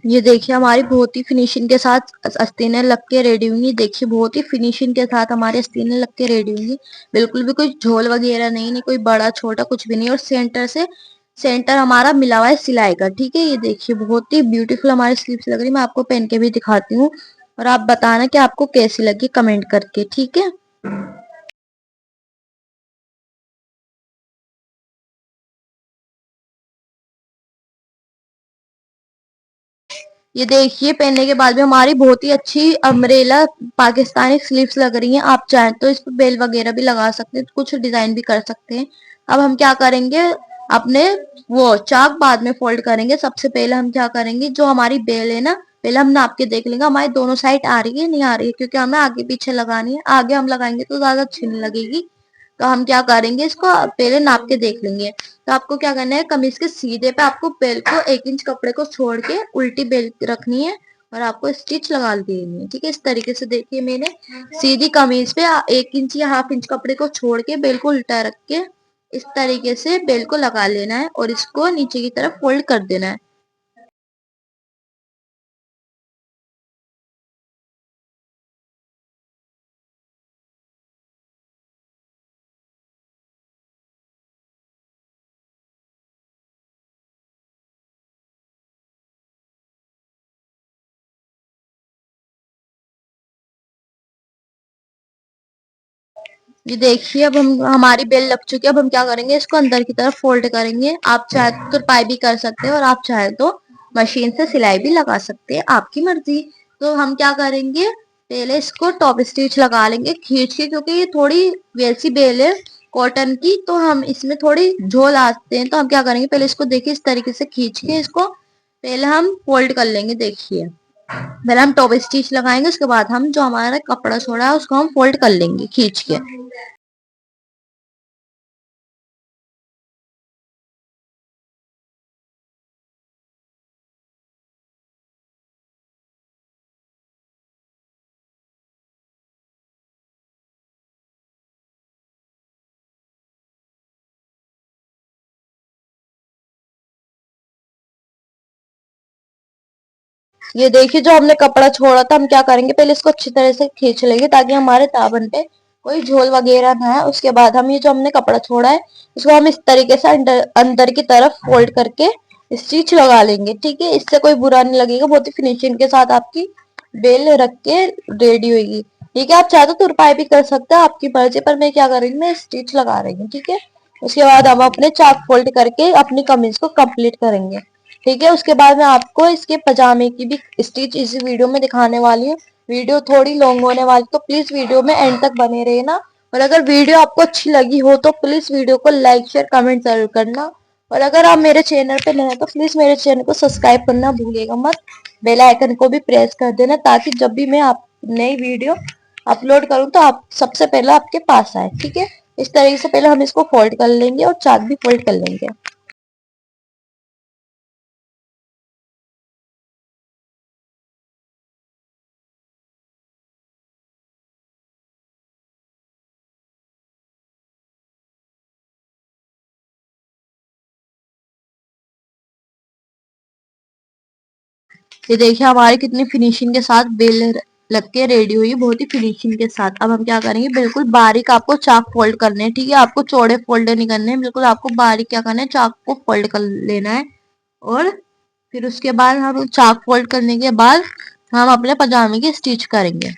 ये देखिए हमारी बहुत ही फिनिशिंग के साथ आस्तीनें लग के रेडी हुई। देखिए बहुत ही फिनिशिंग के साथ हमारी आस्तीनें लग के रेडी हुई, बिल्कुल भी कोई झोल वगैरह नहीं, नहीं कोई बड़ा छोटा कुछ भी नहीं, और सेंटर से सेंटर हमारा मिला हुआ है सिलाई का। ठीक है, ये देखिए बहुत ही ब्यूटीफुल हमारी स्लीव्स लग रही है। मैं आपको पहन के भी दिखाती हूँ और आप बताना कि आपको कैसी लगी कमेंट करके। ठीक है, ये देखिए पहनने के बाद भी हमारी बहुत ही अच्छी अम्ब्रेला पाकिस्तानी स्लीव्स लग रही हैं। आप चाहें तो इस पे बेल वगैरह भी लगा सकते हैं, कुछ डिजाइन भी कर सकते हैं। अब हम क्या करेंगे, अपने वो चाक बाद में फोल्ड करेंगे। सबसे पहले हम क्या करेंगे, जो हमारी बेल है ना, पहले हम नाप के देख लेंगे हमारी दोनों साइड आ रही है नहीं आ रही है, क्योंकि हमें आगे पीछे लगानी है। आगे हम लगाएंगे तो ज्यादा अच्छी नहीं लगेगी। तो हम क्या करेंगे, इसको पहले नाप के देख लेंगे। तो आपको क्या करना है, कमीज के सीधे पे आपको बेल को 1 इंच कपड़े को छोड़ के उल्टी बेल रखनी है और आपको स्टिच लगा देनी है। ठीक है, इस तरीके से देखिए मैंने सीधी कमीज पे 1 इंच या हाफ इंच कपड़े को छोड़ के बेल को उल्टा रख के इस तरीके से बेल को लगा लेना है और इसको नीचे की तरफ फोल्ड कर देना है। ये देखिए अब हम हमारी बेल लग चुकी है। अब हम क्या करेंगे, इसको अंदर की तरफ फोल्ड करेंगे। आप चाहे तो तुरपाई भी कर सकते हैं और आप चाहे तो मशीन से सिलाई भी लगा सकते हैं, आपकी मर्जी। तो हम क्या करेंगे, पहले इसको टॉप स्टिच लगा लेंगे खींच के, क्योंकि ये थोड़ी वैसी बेल है कॉटन की, तो हम इसमें थोड़ी झोल आते हैं। तो हम क्या करेंगे, पहले इसको देखिए इस तरीके से खींच के इसको पहले हम फोल्ड कर लेंगे। देखिए पहले हम टॉप स्टिच लगाएंगे, उसके बाद हम जो हमारा कपड़ा छोड़ा है उसको हम फोल्ड कर लेंगे खींच के। ये देखिए जो हमने कपड़ा छोड़ा था, हम क्या करेंगे, पहले इसको अच्छी तरह से खींच लेंगे ताकि हमारे ताबन पे कोई झोल वगैरह ना है। उसके बाद हम ये जो हमने कपड़ा छोड़ा है इसको हम इस तरीके से अंदर अंदर की तरफ फोल्ड करके स्टिच लगा लेंगे। ठीक है, इससे कोई बुरा नहीं लगेगा, बहुत ही फिनिशिंग के साथ आपकी बेल रख के रेडी होगी। ठीक है, आप चाहे तो तुरपाई भी कर सकते हैं, आपकी मर्जी, पर मैं क्या करूंगी, मैं स्टिच लगा रही हूँ। ठीक है, उसके बाद हम अपने चाक फोल्ड करके अपनी कमीज को कंप्लीट करेंगे। ठीक है, उसके बाद मैं आपको इसके पजामे की भी स्टिच इस वीडियो में दिखाने वाली हूँ। वीडियो थोड़ी लॉन्ग होने वाली, तो प्लीज वीडियो में एंड तक बने रहना। और अगर वीडियो आपको अच्छी लगी हो तो प्लीज वीडियो को लाइक शेयर कमेंट जरूर करना। और अगर आप मेरे चैनल पे नए हैं तो प्लीज मेरे चैनल को सब्सक्राइब करना भूलिएगा मत। बेल आइकन को भी प्रेस कर देना ताकि जब भी मैं आप नई वीडियो अपलोड करूँ तो आप सबसे पहले आपके पास आए। ठीक है, इस तरीके से पहले हम इसको फोल्ड कर लेंगे और चाक भी फोल्ड कर लेंगे। ये देखिए हमारी कितनी फिनिशिंग के साथ बेल लग के रेडी हुई है, बहुत ही फिनिशिंग के साथ। अब हम क्या करेंगे, बिल्कुल बारीक आपको चाक फोल्ड करने हैं। ठीक है, आपको चौड़े फोल्ड नहीं करने हैं, बिल्कुल आपको बारीक क्या करना है, चाक को फोल्ड कर लेना है। और फिर उसके बाद हम चाक फोल्ड करने के बाद हम अपने पजामे की स्टिच करेंगे।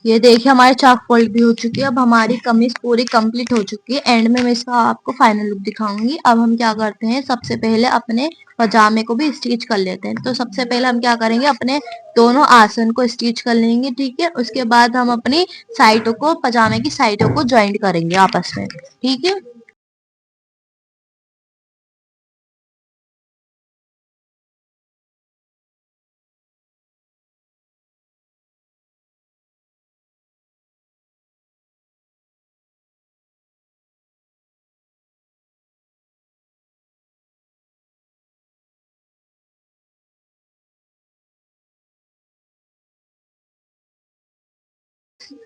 ये देखिए हमारे चाक फोल्ड भी हो चुकी है। अब हमारी कमीज पूरी कंप्लीट हो चुकी है। एंड में मैं इसका आपको फाइनल लुक दिखाऊंगी। अब हम क्या करते हैं, सबसे पहले अपने पजामे को भी स्टिच कर लेते हैं। तो सबसे पहले हम क्या करेंगे, अपने दोनों आसन को स्टिच कर लेंगे। ठीक है, उसके बाद हम अपनी साइडों को, पजामे की साइडों को ज्वाइंट करेंगे आपस में। ठीक है।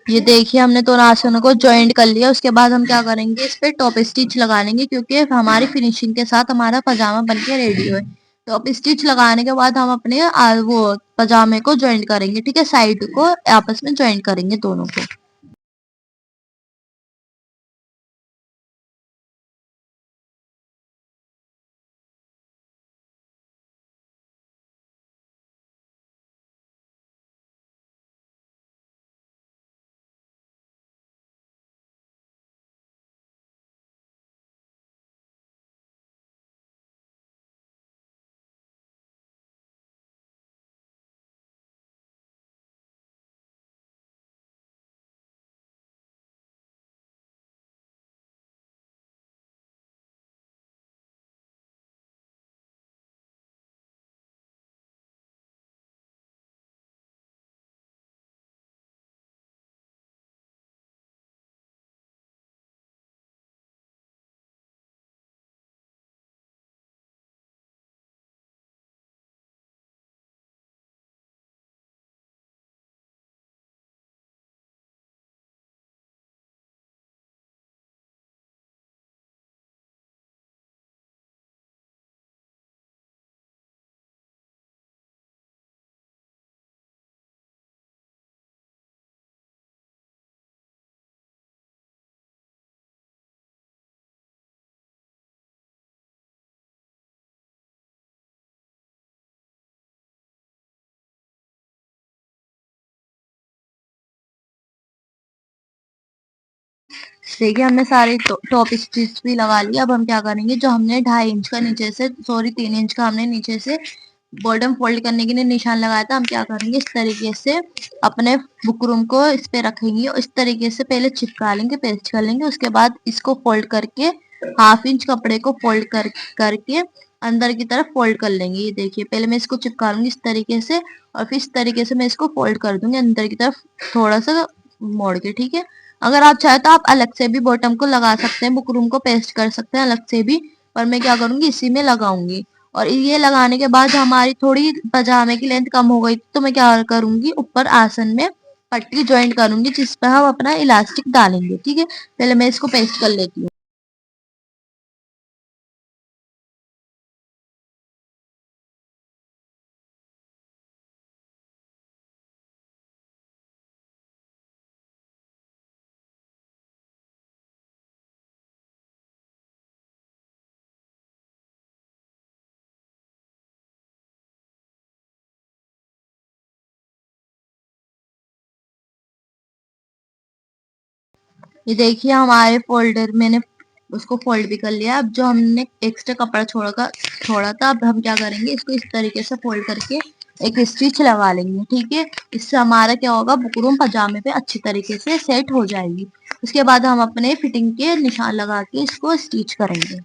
ये देखिए हमने दोनों आसनों को ज्वाइंट कर लिया। उसके बाद हम क्या करेंगे, इस पे टॉप स्टिच लगा लेंगे, क्योंकि हमारी फिनिशिंग के साथ हमारा पजामा बन के रेडी है। टॉप स्टिच लगाने के बाद हम अपने वो पजामे को ज्वाइंट करेंगे, ठीक है, साइड को आपस में ज्वाइंट करेंगे दोनों को। देखिए हमने सारे टॉप स्टिच भी लगा लिया। अब हम क्या करेंगे, जो हमने 2.5 इंच का नीचे से, सॉरी 3 इंच का हमने नीचे से बॉटम फोल्ड करने के लिए निशान लगाया था, हम क्या करेंगे, इस तरीके से अपने बुकरम को इस पे रखेंगे और इस तरीके से पहले चिपका लेंगे, पेस्ट कर लेंगे। उसके बाद इसको फोल्ड करके 1/2 इंच कपड़े को फोल्ड करके अंदर की तरफ फोल्ड कर लेंगे। ये देखिए पहले मैं इसको चिपका लूंगी इस तरीके से, और फिर इस तरीके से मैं इसको फोल्ड कर दूंगी अंदर की तरफ थोड़ा सा मोड़ के, ठीक है। अगर आप चाहे तो आप अलग से भी बॉटम को लगा सकते हैं, बुकरम को पेस्ट कर सकते हैं अलग से भी, पर मैं क्या करूंगी, इसी में लगाऊंगी। और ये लगाने के बाद हमारी थोड़ी पजामे की लेंथ कम हो गई, तो मैं क्या करूंगी, ऊपर आसन में पट्टी ज्वाइंट करूंगी जिस पर हम अपना इलास्टिक डालेंगे, ठीक है। पहले मैं इसको पेस्ट कर लेती हूँ। ये देखिए हमारे फोल्डर, मैंने उसको फोल्ड भी कर लिया। अब जो हमने एक्स्ट्रा कपड़ा छोड़ा था, अब हम क्या करेंगे, इसको इस तरीके से फोल्ड करके एक स्टिच लगा लेंगे, ठीक है। इससे हमारा क्या होगा, बुकरम पजामे पे अच्छी तरीके से सेट हो जाएगी। उसके बाद हम अपने फिटिंग के निशान लगा के इसको स्टिच करेंगे।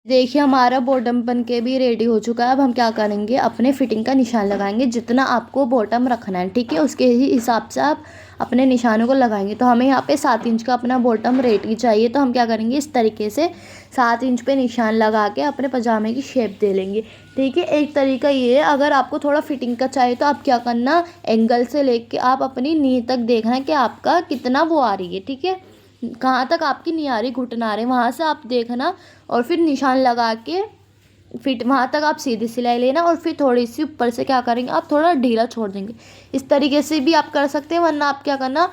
देखिए हमारा बॉटम बन के भी रेडी हो चुका है। अब हम क्या करेंगे, अपने फिटिंग का निशान लगाएंगे, जितना आपको बॉटम रखना है, ठीक है, उसके ही हिसाब से आप अपने निशानों को लगाएंगे। तो हमें यहाँ पे 7 इंच का अपना बॉटम रेडी चाहिए, तो हम क्या करेंगे, इस तरीके से 7 इंच पे निशान लगा के अपने पजामे की शेप दे लेंगे, ठीक है। एक तरीका ये है, अगर आपको थोड़ा फिटिंग का चाहिए तो आप क्या करना, एंगल से लेके आप अपनी नी तक देखना कि आपका कितना वो आ रही है, ठीक है, कहाँ तक आपकी नी आ रही, घुटन आ रहे, वहाँ से आप देखना। और फिर निशान लगा के फिट वहाँ तक आप सीधी सिलाई लेना, और फिर थोड़ी सी ऊपर से क्या करेंगे, आप थोड़ा ढीला छोड़ देंगे। इस तरीके से भी आप कर सकते हैं, वरना आप क्या करना,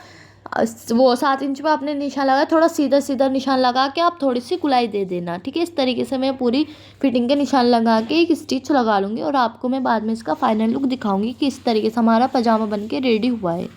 वो 7 इंच पे आपने निशान लगाया, थोड़ा सीधा सीधा निशान लगा के आप थोड़ी सी गुलाई दे देना, ठीक है। इस तरीके से मैं पूरी फिटिंग के निशान लगा के एक स्टिच लगा लूँगी, और आपको मैं बाद में इसका फाइनल लुक दिखाऊंगी कि इस तरीके से हमारा पजामा बन के रेडी हुआ है।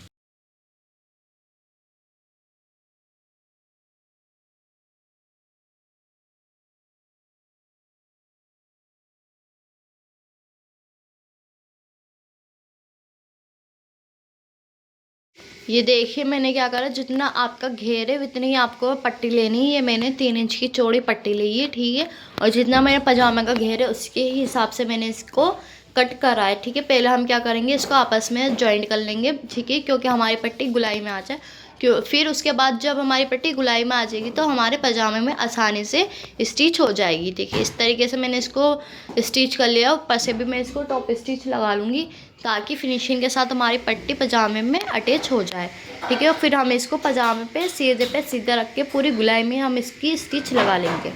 ये देखिए मैंने क्या करा, जितना आपका घेर है उतनी ही आपको पट्टी लेनी है। ये मैंने 3 इंच की चौड़ी पट्टी ली है, ठीक है। और जितना मेरा पजामा का घेर है उसके ही हिसाब से मैंने इसको कट करा है, ठीक है। पहले हम क्या करेंगे, इसको आपस में जॉइंट कर लेंगे, ठीक है, क्योंकि हमारी पट्टी गुलाई में आ जाए। क्यों, फिर उसके बाद जब हमारी पट्टी गुलाई में आ जाएगी तो हमारे पजामे में आसानी से स्टिच हो जाएगी। देखिए इस तरीके से मैंने इसको स्टिच कर लिया। ऊपर से भी मैं इसको टॉप स्टिच लगा लूँगी ताकि फिनिशिंग के साथ हमारी पट्टी पजामे में अटैच हो जाए, ठीक है। और फिर हम इसको पजामे पे सीधा रख के पूरी गुलाई में हम इसकी स्टिच लगा लेंगे।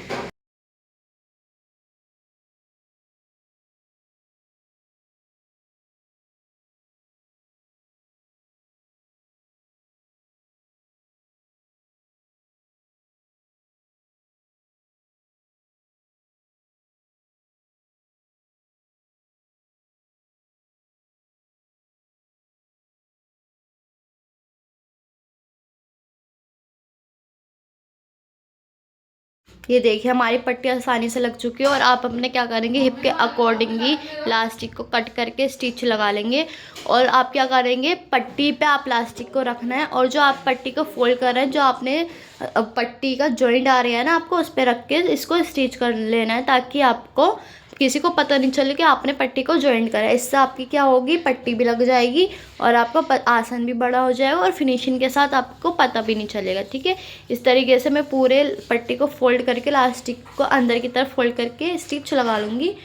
ये देखिए हमारी पट्टी आसानी से लग चुकी है। और आप अपने क्या करेंगे, हिप के अकॉर्डिंग ही इलास्टिक को कट करके स्टिच लगा लेंगे। और आप क्या करेंगे, पट्टी पे आप इलास्टिक को रखना है और जो आप पट्टी को फोल्ड कर रहे हैं, जो आपने पट्टी का जॉइंट आ रहा है ना, आपको उस पर रख के इसको स्टिच कर लेना है ताकि आपको किसी को पता नहीं चले कि आपने पट्टी को जॉइंट करा है। इससे आपकी क्या होगी, पट्टी भी लग जाएगी और आपका आसन भी बड़ा हो जाएगा और फिनिशिंग के साथ आपको पता भी नहीं चलेगा, ठीक है। इस तरीके से मैं पूरे पट्टी को फोल्ड करके इलास्टिक को अंदर की तरफ फोल्ड करके स्टिच लगा लूँगी।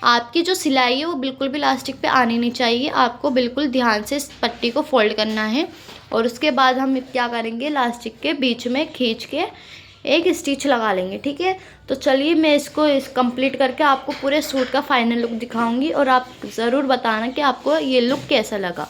आपकी जो सिलाई है वो बिल्कुल भी इलास्टिक पे आनी नहीं चाहिए, आपको बिल्कुल ध्यान से इस पट्टी को फोल्ड करना है। और उसके बाद हम क्या करेंगे, इलास्टिक के बीच में खींच के एक स्टिच लगा लेंगे, ठीक है। तो चलिए मैं इसको कंप्लीट करके आपको पूरे सूट का फाइनल लुक दिखाऊंगी और आप ज़रूर बताना कि आपको ये लुक कैसा लगा।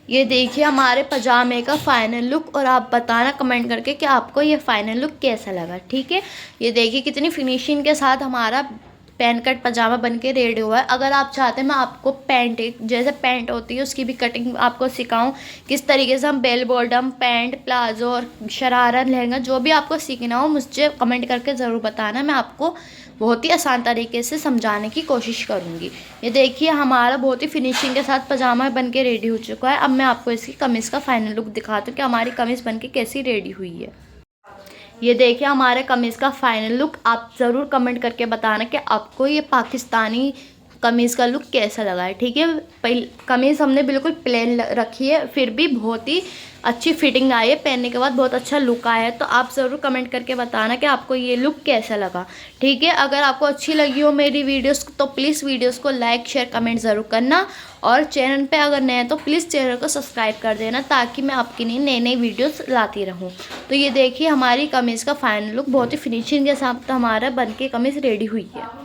ये देखिए हमारे पजामे का फाइनल लुक और आप बताना कमेंट करके कि आपको ये फाइनल लुक कैसा लगा, ठीक है। ये देखिए कितनी फिनिशिंग के साथ हमारा पैंट कट पजामा बन के रेडी हुआ है। अगर आप चाहते हैं मैं आपको पैंट, जैसे पैंट होती है उसकी भी कटिंग आपको सिखाऊं, किस तरीके से हम बेल बॉटम पैंट, प्लाजो और शरारा लहंगा जो भी आपको सीखना हो मुझे कमेंट करके ज़रूर बताना। मैं आपको बहुत ही आसान तरीके से समझाने की कोशिश करूँगी। ये देखिए हमारा बहुत ही फिनिशिंग के साथ पजामा बन के रेडी हो चुका है। अब मैं आपको इसकी कमीज़ का फाइनल लुक दिखाती हूँ कि हमारी कमीज़ बन के कैसी रेडी हुई है। ये देखिए हमारे कमीज़ का फाइनल लुक। आप ज़रूर कमेंट करके बताना कि आपको ये पाकिस्तानी कमीज़ का लुक कैसा लगा है, ठीक है। पहले कमीज़ हमने बिल्कुल प्लेन रखी है, फिर भी बहुत ही अच्छी फिटिंग आई है, पहनने के बाद बहुत अच्छा लुक आया है। तो आप ज़रूर कमेंट करके बताना कि आपको ये लुक कैसा लगा, ठीक है। अगर आपको अच्छी लगी हो मेरी वीडियोस तो प्लीज़ वीडियोस को लाइक शेयर कमेंट ज़रूर करना। और चैनल पे अगर नए हैं तो प्लीज़ चैनल को सब्सक्राइब कर देना ताकि मैं आपके लिए नई नई वीडियोस लाती रहूं। तो ये देखिए हमारी कमीज़ का फाइनल लुक बहुत ही फिनिशिंग के साथ हमारा बनके कमीज़ रेडी हुई है।